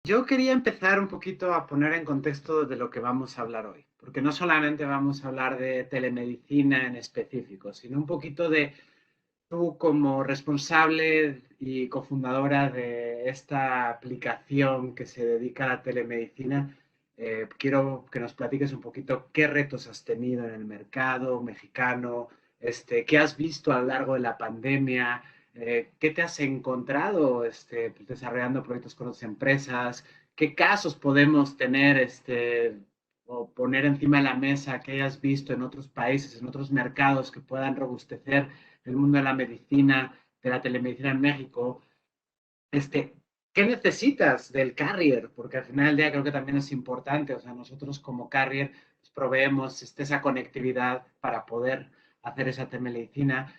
Yo quería empezar un poquito a poner en contexto de lo que vamos a hablar hoy, porque no solamente vamos a hablar de telemedicina en específico, sino un poquito de tú como responsable y cofundadora de esta aplicación que se dedica a la telemedicina. Quiero que nos platiques un poquito qué retos has tenido en el mercado mexicano, qué has visto a lo largo de la pandemia, qué te has encontrado pues, desarrollando proyectos con otras empresas, qué casos podemos tener o poner encima de la mesa que hayas visto en otros países, en otros mercados que puedan robustecer el mundo de la medicina, de la telemedicina en México. este, ¿Qué necesitas del carrier? Porque al final del día creo que también es importante, o sea, nosotros como carrier pues, proveemos esa conectividad para poder hacer esa telemedicina.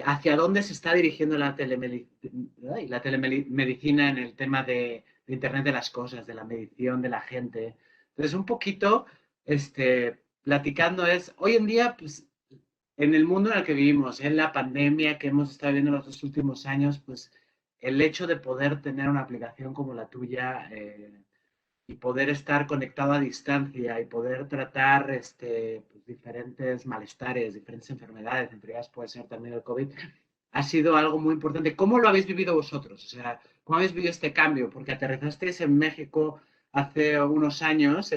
¿Hacia dónde se está dirigiendo la telemedicina en el tema de Internet de las cosas, de la medición de la gente? Entonces, un poquito, platicando hoy en día, pues, en el mundo en el que vivimos, en la pandemia que hemos estado viviendo los 2 últimos años, pues el hecho de poder tener una aplicación como la tuya y poder estar conectado a distancia y poder tratar pues, diferentes malestares, diferentes enfermedades, entre ellas puede ser también el COVID, ha sido algo muy importante. ¿Cómo lo habéis vivido vosotros? O sea, ¿cómo habéis vivido este cambio? Porque aterrizasteis en México hace unos años y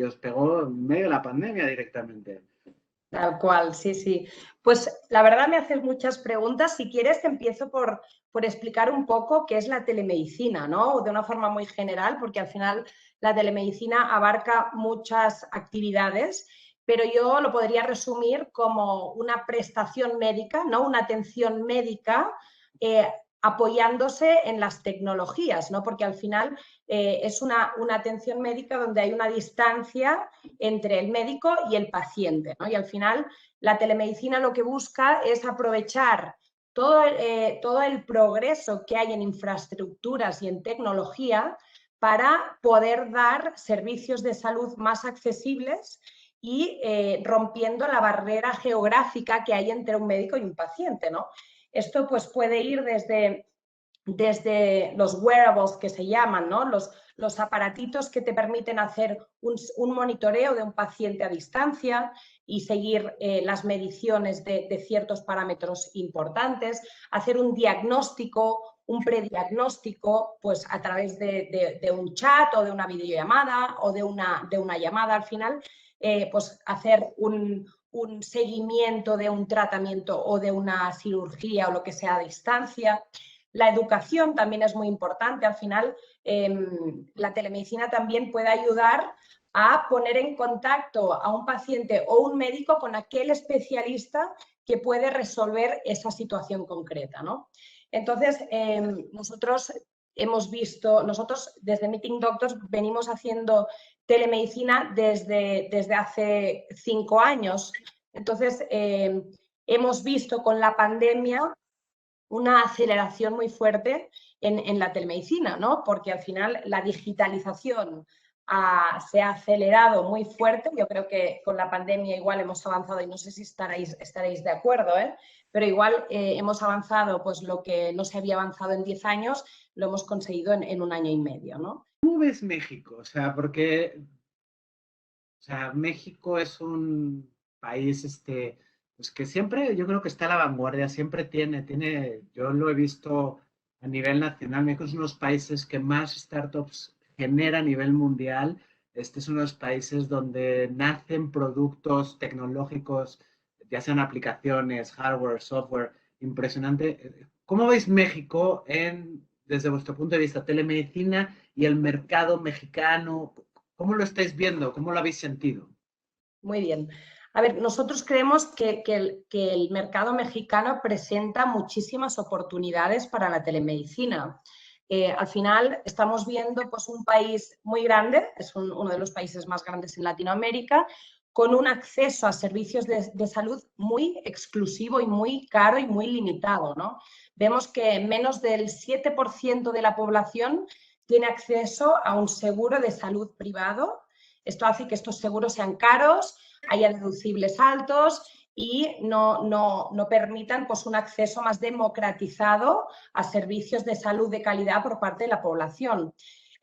os pegó en medio de la pandemia directamente. Tal cual, sí, sí. Pues la verdad me haces muchas preguntas. Si quieres, te empiezo por explicar un poco qué es la telemedicina, ¿no? De una forma muy general, porque al final la telemedicina abarca muchas actividades, pero yo lo podría resumir como una prestación médica, ¿no? Una atención médica apoyándose en las tecnologías, ¿no? Porque al final es una atención médica donde hay una distancia entre el médico y el paciente, ¿no? Y al final la telemedicina lo que busca es aprovechar todo el progreso que hay en infraestructuras y en tecnología para poder dar servicios de salud más accesibles y rompiendo la barrera geográfica que hay entre un médico y un paciente, ¿no? Esto pues puede ir desde los wearables que se llaman, ¿no? Los aparatitos que te permiten hacer un monitoreo de un paciente a distancia y seguir las mediciones de ciertos parámetros importantes, hacer un diagnóstico, un prediagnóstico, pues a través de un chat o de una videollamada o de una llamada al final, pues hacer un seguimiento de un tratamiento o de una cirugía o lo que sea a distancia. La educación también es muy importante. Al final, la telemedicina también puede ayudar a poner en contacto a un paciente o un médico con aquel especialista que puede resolver esa situación concreta, ¿no? Entonces, nosotros desde Meeting Doctors venimos haciendo telemedicina desde hace 5 años. Entonces, hemos visto con la pandemia una aceleración muy fuerte en la telemedicina, ¿no? Porque al final la digitalización se ha acelerado muy fuerte. Yo creo que con la pandemia igual hemos avanzado, y no sé si estaréis de acuerdo, pero igual hemos avanzado pues lo que no se había avanzado en 10 años, lo hemos conseguido en un año y medio, ¿no? ¿Cómo ves México? O sea, porque México es un país pues que siempre, yo creo que está a la vanguardia, siempre yo lo he visto a nivel nacional. México es uno de los países que más startups genera a nivel mundial. Este es uno de los países donde nacen productos tecnológicos, ya sean aplicaciones, hardware, software, impresionante. ¿Cómo veis México desde vuestro punto de vista, telemedicina y el mercado mexicano? ¿Cómo lo estáis viendo? ¿Cómo lo habéis sentido? Muy bien. A ver, nosotros creemos que el mercado mexicano presenta muchísimas oportunidades para la telemedicina. Al final estamos viendo pues, un país muy grande, es uno de los países más grandes en Latinoamérica, con un acceso a servicios de salud muy exclusivo y muy caro y muy limitado, ¿no? Vemos que menos del 7% de la población tiene acceso a un seguro de salud privado. Esto hace que estos seguros sean caros, haya deducibles altos y no permitan pues, un acceso más democratizado a servicios de salud de calidad por parte de la población.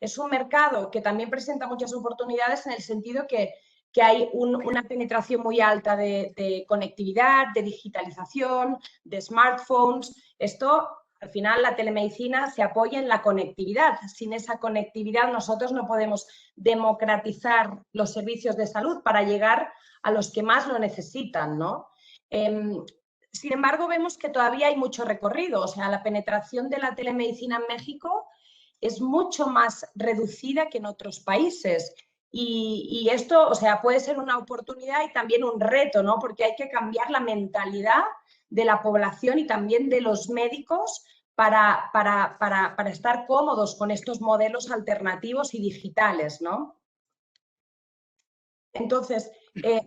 Es un mercado que también presenta muchas oportunidades en el sentido que hay una penetración muy alta de conectividad, de digitalización, de smartphones. Esto, al final, la telemedicina se apoya en la conectividad. Sin esa conectividad nosotros no podemos democratizar los servicios de salud para llegar a los que más lo necesitan, ¿no? Sin embargo, vemos que todavía hay mucho recorrido. O sea, la penetración de la telemedicina en México es mucho más reducida que en otros países. Y esto, o sea, puede ser una oportunidad y también un reto, ¿no? Porque hay que cambiar la mentalidad de la población y también de los médicos para estar cómodos con estos modelos alternativos y digitales, ¿no? Entonces,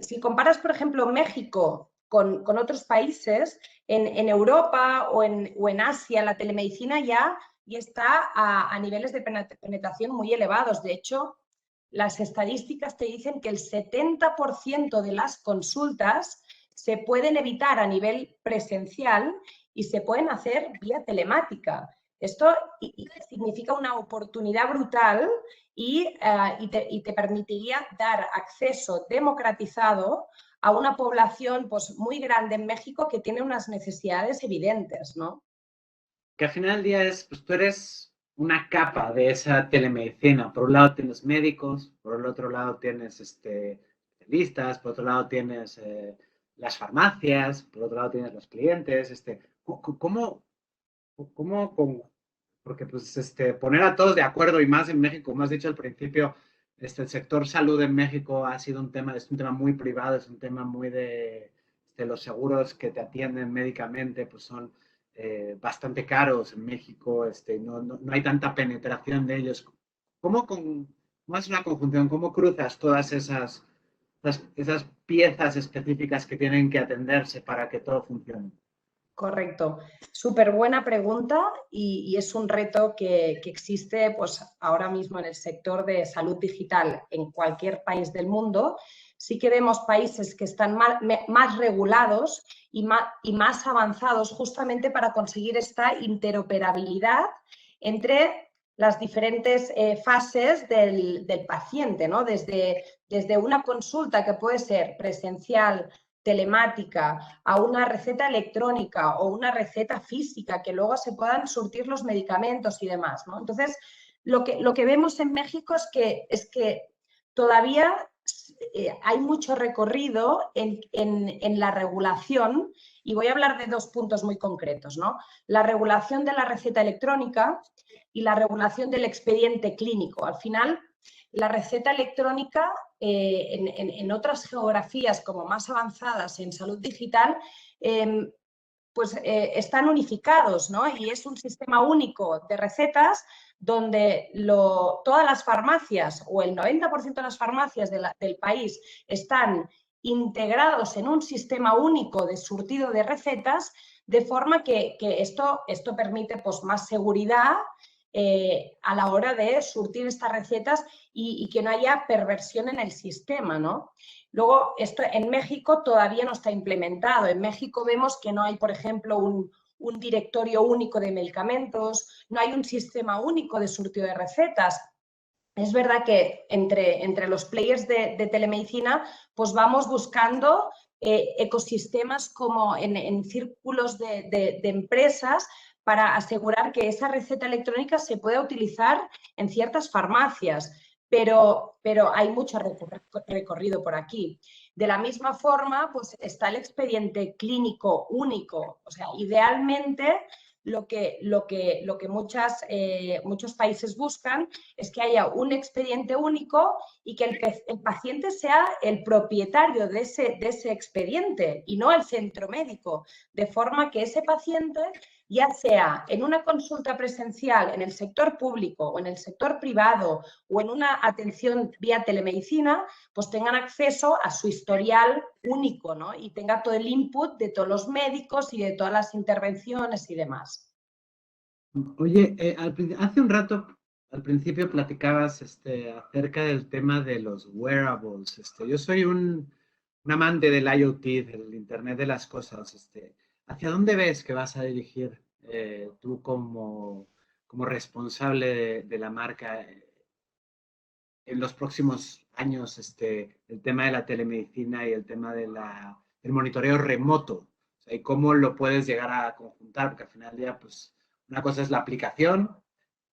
si comparas, por ejemplo, México con otros países, en Europa o en Asia, la telemedicina ya está a niveles de penetración muy elevados. De hecho, las estadísticas te dicen que el 70% de las consultas se pueden evitar a nivel presencial y se pueden hacer vía telemática. Esto significa una oportunidad brutal y te permitiría dar acceso democratizado a una población pues, muy grande en México que tiene unas necesidades evidentes, ¿no? Que al final del día es, pues tú eres una capa de esa telemedicina. Por un lado tienes médicos, por el otro lado tienes especialistas, por otro lado tienes las farmacias, por otro lado tienes los clientes. ¿Cómo, porque pues poner a todos de acuerdo y más en México, como has dicho al principio, el sector salud en México ha sido un tema, es un tema muy privado, es un tema muy de los seguros que te atienden médicamente, pues son bastante caros en México, no hay tanta penetración de ellos. ¿Cómo es una conjunción? ¿Cómo cruzas todas esas piezas específicas que tienen que atenderse para que todo funcione? Correcto. Súper buena pregunta y es un reto que existe pues, ahora mismo en el sector de salud digital en cualquier país del mundo. Sí que vemos países que están más regulados y más avanzados justamente para conseguir esta interoperabilidad entre las diferentes fases del paciente, ¿no? Desde una consulta que puede ser presencial, telemática, a una receta electrónica o una receta física, que luego se puedan surtir los medicamentos y demás, ¿no? Entonces, lo que vemos en México es que todavía hay mucho recorrido en la regulación, y voy a hablar de dos puntos muy concretos, ¿no? La regulación de la receta electrónica y la regulación del expediente clínico. Al final, la receta electrónica en otras geografías como más avanzadas en salud digital, pues están unificados, ¿no? Y es un sistema único de recetas donde todas las farmacias o el 90% de las farmacias del país están integrados en un sistema único de surtido de recetas, de forma que esto permite pues, más seguridad a la hora de surtir estas recetas y que no haya perversión en el sistema, ¿no? Luego, esto en México todavía no está implementado. En México vemos que no hay, por ejemplo, un directorio único de medicamentos, no hay un sistema único de surtido de recetas. Es verdad que entre los players de telemedicina, pues vamos buscando ecosistemas como en círculos de empresas para asegurar que esa receta electrónica se pueda utilizar en ciertas farmacias, pero hay mucho recorrido por aquí. De la misma forma, pues está el expediente clínico único. O sea, idealmente lo que muchos países buscan es que haya un expediente único y que el paciente sea el propietario de ese expediente y no el centro médico, de forma que ese paciente, ya sea en una consulta presencial en el sector público o en el sector privado o en una atención vía telemedicina, pues tengan acceso a su historial único, ¿no? Y tenga todo el input de todos los médicos y de todas las intervenciones y demás. Oye, hace un rato, al principio platicabas acerca del tema de los wearables. Yo soy un amante del IoT, del Internet de las cosas. ¿Hacia dónde ves que vas a dirigir tú como responsable de la marca en los próximos años el tema de la telemedicina y el tema del monitoreo remoto? O sea, y cómo lo puedes llegar a conjuntar, porque al final del día, pues, una cosa es la aplicación,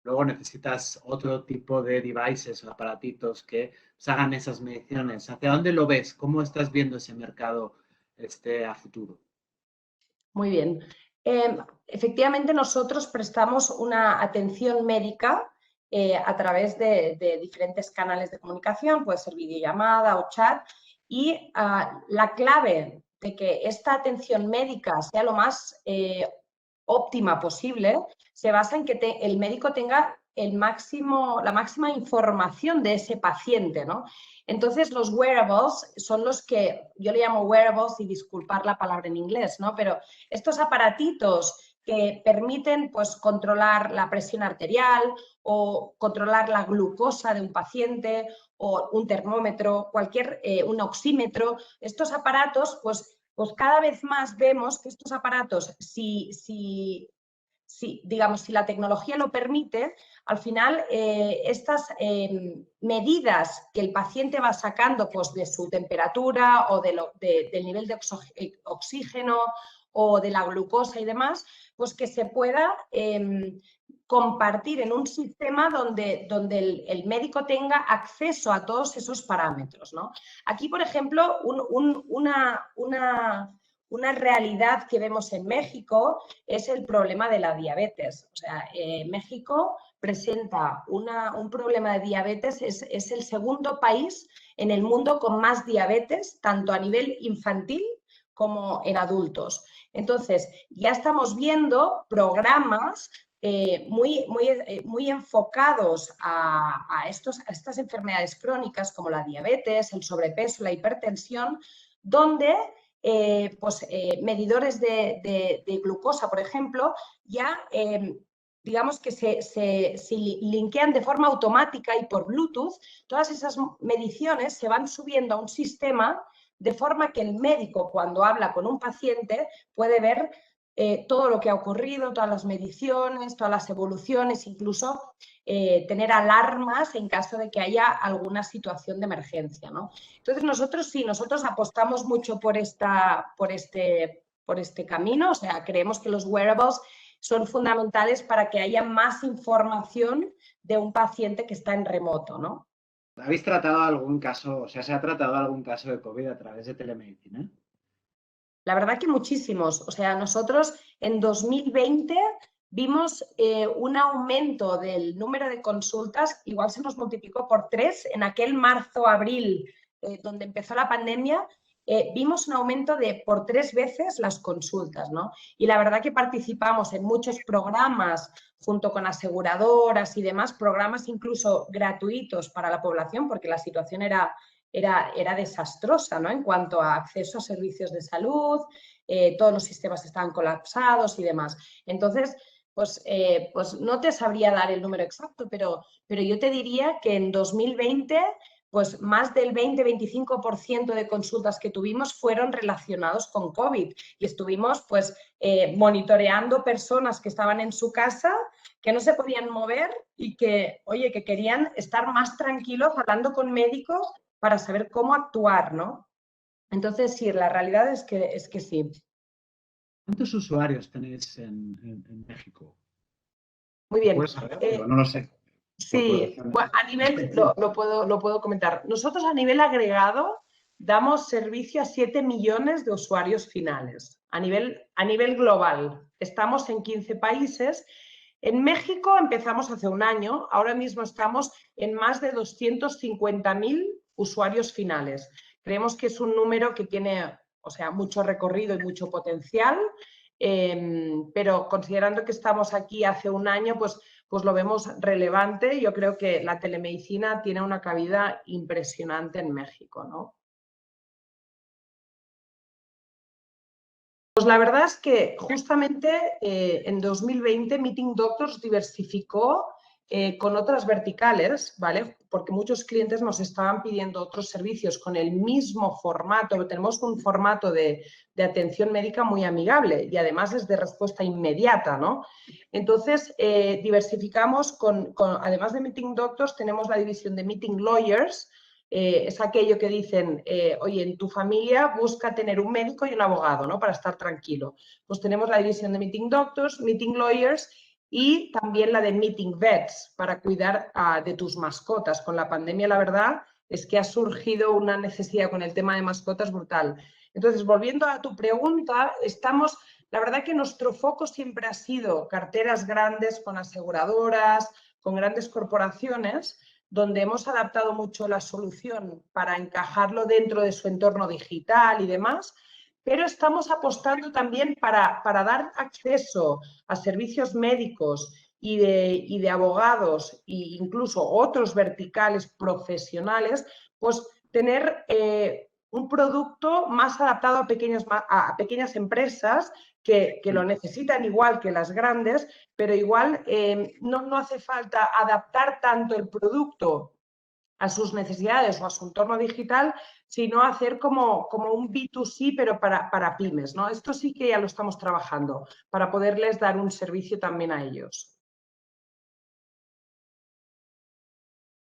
luego necesitas otro tipo de devices o aparatitos que pues, hagan esas mediciones. ¿Hacia dónde lo ves? ¿Cómo estás viendo ese mercado a futuro? Muy bien. Efectivamente, nosotros prestamos una atención médica a través de diferentes canales de comunicación, puede ser videollamada o chat, y la clave de que esta atención médica sea lo más óptima posible se basa en que el médico tenga la máxima información de ese paciente, ¿no? Entonces, los wearables son los que yo le llamo wearables, y disculpar la palabra en inglés, ¿no? Pero estos aparatitos que permiten, pues, controlar la presión arterial o controlar la glucosa de un paciente o un termómetro, un oxímetro, estos aparatos, pues cada vez más vemos que estos aparatos, digamos, si la tecnología lo permite, al final estas medidas que el paciente va sacando, pues, de su temperatura o del nivel de oxígeno o de la glucosa y demás, pues que se pueda compartir en un sistema donde el médico tenga acceso a todos esos parámetros, ¿no? Aquí, por ejemplo, una realidad que vemos en México es el problema de la diabetes. O sea, México presenta un problema de diabetes, es el segundo país en el mundo con más diabetes, tanto a nivel infantil como en adultos. Entonces, ya estamos viendo programas muy enfocados a estas enfermedades crónicas como la diabetes, el sobrepeso, la hipertensión, donde medidores de glucosa, por ejemplo, ya digamos que se linkean de forma automática y por Bluetooth. Todas esas mediciones se van subiendo a un sistema de forma que el médico, cuando habla con un paciente, puede ver todo lo que ha ocurrido, todas las mediciones, todas las evoluciones, incluso tener alarmas en caso de que haya alguna situación de emergencia, ¿no? Entonces, nosotros apostamos mucho por este camino, o sea, creemos que los wearables son fundamentales para que haya más información de un paciente que está en remoto, ¿no? ¿Habéis tratado algún caso, o sea, se ha tratado algún caso de COVID a través de telemedicina? La verdad que muchísimos. O sea, nosotros en 2020 vimos un aumento del número de consultas, igual se nos multiplicó por 3 en aquel marzo-abril donde empezó la pandemia. Vimos un aumento de por 3 veces las consultas, ¿no? Y la verdad que participamos en muchos programas junto con aseguradoras y demás, programas incluso gratuitos para la población, porque la situación era desastrosa, ¿no? En cuanto a acceso a servicios de salud, todos los sistemas estaban colapsados y demás. Entonces, pues no te sabría dar el número exacto, pero yo te diría que en 2020 pues más del 20-25% de consultas que tuvimos fueron relacionados con COVID y estuvimos pues monitoreando personas que estaban en su casa, que no se podían mover y que, oye, que querían estar más tranquilos hablando con médicos para saber cómo actuar, ¿no? Entonces, sí, la realidad es que sí. ¿Cuántos usuarios tenéis en México? Muy bien. ¿Puedes saber? No lo sé. Sí, bueno, a nivel, lo puedo comentar. Nosotros a nivel agregado damos servicio a 7 millones de usuarios finales. A nivel global, estamos en 15 países. En México empezamos hace un año, ahora mismo estamos en más de 250.000 usuarios finales. Creemos que es un número que tiene, o sea, mucho recorrido y mucho potencial, pero considerando que estamos aquí hace un año, pues lo vemos relevante. Yo creo que la telemedicina tiene una cabida impresionante en México, ¿no? Pues la verdad es que justamente en 2020 Meeting Doctors diversificó con otras verticales, ¿vale? Porque muchos clientes nos estaban pidiendo otros servicios con el mismo formato. Tenemos un formato de atención médica muy amigable y además es de respuesta inmediata, ¿no? Entonces, diversificamos además de Meeting Doctors, tenemos la división de Meeting Lawyers. Es aquello que dicen, oye, en tu familia busca tener un médico y un abogado, ¿no? Para estar tranquilo. Pues tenemos la división de Meeting Doctors, Meeting Lawyers y también la de Meeting Vets para cuidar de tus mascotas. Con la pandemia, la verdad es que ha surgido una necesidad con el tema de mascotas brutal. Entonces, volviendo a tu pregunta, la verdad que nuestro foco siempre ha sido carteras grandes con aseguradoras, con grandes corporaciones, donde hemos adaptado mucho la solución para encajarlo dentro de su entorno digital y demás, pero estamos apostando también para dar acceso a servicios médicos y de abogados e incluso otros verticales profesionales, pues tener un producto más adaptado a pequeñas empresas que lo necesitan igual que las grandes, pero igual no hace falta adaptar tanto el producto a sus necesidades o a su entorno digital, sino hacer como un B2C, pero para pymes, ¿no? Esto sí que ya lo estamos trabajando, para poderles dar un servicio también a ellos.